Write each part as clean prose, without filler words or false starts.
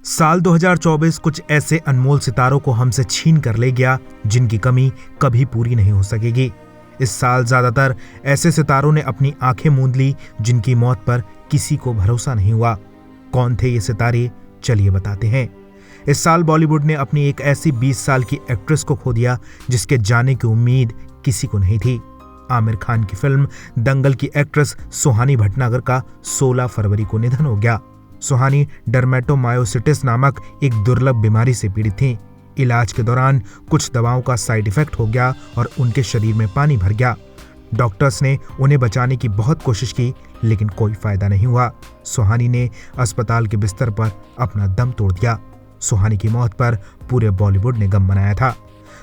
साल 2024 कुछ ऐसे अनमोल सितारों को हमसे छीन कर ले गया जिनकी कमी कभी पूरी नहीं हो सकेगी। इस साल ज्यादातर ऐसे सितारों ने अपनी आंखें मूंद ली जिनकी मौत पर किसी को भरोसा नहीं हुआ। कौन थे ये सितारे, चलिए बताते हैं। इस साल बॉलीवुड ने अपनी एक ऐसी 20 साल की एक्ट्रेस को खो दिया जिसके जाने की उम्मीद किसी को नहीं थी। आमिर खान की फिल्म दंगल की एक्ट्रेस सुहानी भटनागर का 16 फरवरी को निधन हो गया। सुहानी डर्मेटोमायोसिटिस नामक एक दुर्लभ बीमारी से पीड़ित थीं। इलाज के दौरान कुछ दवाओं का साइड इफेक्ट हो गया और उनके शरीर में पानी भर गया। डॉक्टर्स ने उन्हें बचाने की बहुत कोशिश की लेकिन कोई फायदा नहीं हुआ। सुहानी ने अस्पताल के बिस्तर पर अपना दम तोड़ दिया। सुहानी की मौत पर पूरे बॉलीवुड ने गम मनाया था।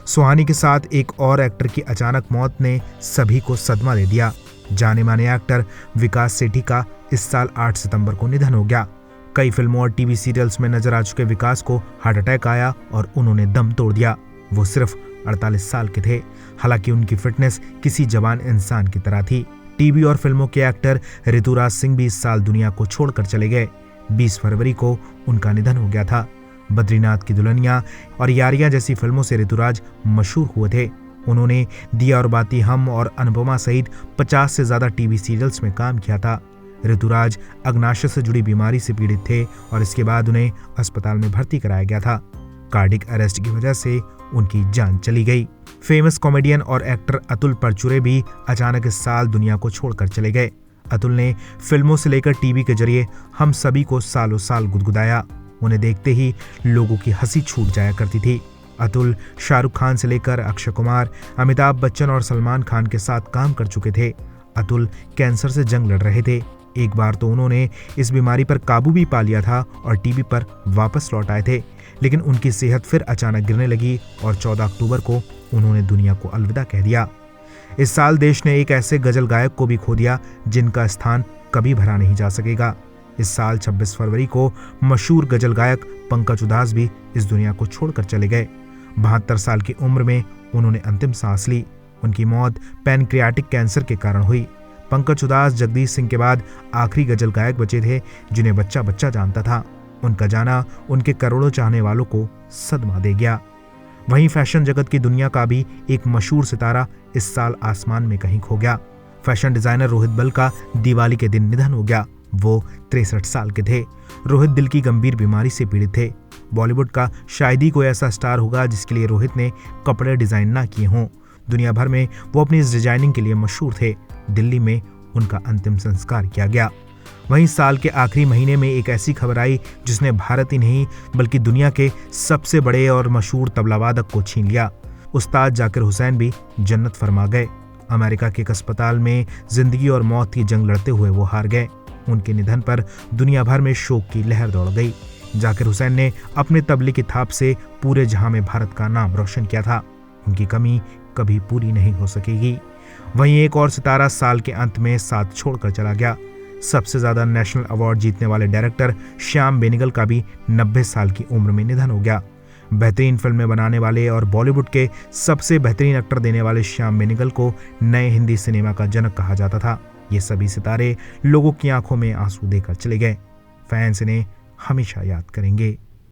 सुहानी के साथ एक और एक्टर की अचानक मौत ने सभी को सदमा दे दिया। जाने माने एक्टर विकास सेठी का इस साल 8 सितंबर को निधन हो गया। कई फिल्मों और टीवी सीरियल्स में नजर आ चुके विकास को हार्ट अटैक आया और उन्होंने दम तोड़ दिया। वो सिर्फ 48 साल के थे। हालांकि उनकी फिटनेस किसी जवान इंसान की तरह थी। टीवी और फिल्मों के एक्टर ऋतुराज सिंह भी इस साल दुनिया को छोड़कर चले गए। 20 फरवरी को उनका निधन हो गया था। बद्रीनाथ की दुल्हनिया और यारियां जैसी फिल्मों से ऋतुराज मशहूर हुए थे। उन्होंने दिया और बाती हम और अनुपमा सहित 50 से ज्यादा टीवी सीरियल्स में काम किया था। ऋतुराज अग्नाशय से जुड़ी बीमारी से पीड़ित थे और इसके बाद उन्हें अस्पताल में भर्ती कराया गया था। कार्डिक अरेस्ट की वजह से उनकी जान चली गई। फेमस कॉमेडियन और एक्टर अतुल परचुरे भी अचानक इस साल दुनिया को छोड़कर चले गए। अतुल ने फिल्मों से लेकर टीवी के जरिए हम सभी को सालों साल गुदगुदाया। उन्हें देखते ही लोगों की हंसी छूट जाया करती थी। अतुल शाहरुख खान से लेकर अक्षय कुमार, अमिताभ बच्चन और सलमान खान के साथ काम कर चुके थे। अतुल कैंसर से जंग लड़ रहे थे। एक बार तो उन्होंने इस बीमारी पर काबू भी पा लिया था और टीवी पर वापस लौट आए थे, लेकिन उनकी सेहत फिर अचानक गिरने लगी और 14 अक्टूबर को उन्होंने दुनिया को अलविदा कह दिया। इस साल देश ने एक ऐसे गजल गायक को भी खो दिया जिनका स्थान कभी भरा नहीं जा सकेगा। इस साल 26 फरवरी को मशहूर गजल गायक पंकज उधास भी इस दुनिया को छोड़कर चले गए। 72 साल की उम्र में उन्होंने अंतिम सांस ली। उनकी मौत पैनक्रियाटिक कैंसर के कारण हुई। पंकज उधास जगदीश सिंह के बाद आखिरी गजल गायक बचे थे जिन्हें बच्चा बच्चा जानता था। उनका जाना उनके करोड़ों चाहने वालों को सदमा दे गया। वहीं फैशन जगत की दुनिया का भी एक मशहूर सितारा इस साल आसमान में कहीं खो गया। फैशन डिजाइनर रोहित बल का दिवाली के दिन निधन हो गया। वो 63 साल के थे। रोहित दिल की गंभीर बीमारी से पीड़ित थे। बॉलीवुड का शायद ही कोई ऐसा स्टार होगा जिसके लिए रोहित ने कपड़े डिजाइन ना किए हों। दुनिया भर में वो अपनी इस डिजाइनिंग के लिए मशहूर थे। दिल्ली में उनका अंतिम संस्कार किया गया। वहीं साल के आखिरी महीने में एक ऐसी खबर आई जिसने भारत ही नहीं बल्कि दुनिया के सबसे बड़े और मशहूर तबलावादक को छीन लिया। उस्ताद जाकिर हुसैन भी जन्नत फरमा गए। अमेरिका के एक अस्पताल में जिंदगी और मौत की जंग लड़ते हुए वो हार गए। उनके निधन पर दुनिया भर में शोक की लहर दौड़ गई। जाकिर हुसैन ने अपने तबले की थाप से पूरे जहां में भारत का नाम रोशन किया था। उनकी कमी कभी पूरी नहीं हो सकेगी। वहीं एक और सितारा साल के अंत में साथ छोड़कर चला गया। सबसे ज्यादा नेशनल अवार्ड जीतने वाले डायरेक्टर श्याम बेनेगल का भी 90 साल की उम्र में निधन हो गया। बेहतरीन फिल्में बनाने वाले और बॉलीवुड के सबसे बेहतरीन एक्टर देने वाले श्याम बेनेगल को नए हिंदी सिनेमा का जनक कहा जाता था। ये सभी सितारे लोगों की आंखों में आंसू देकर चले गए। फैंस इन्हें हमेशा याद करेंगे।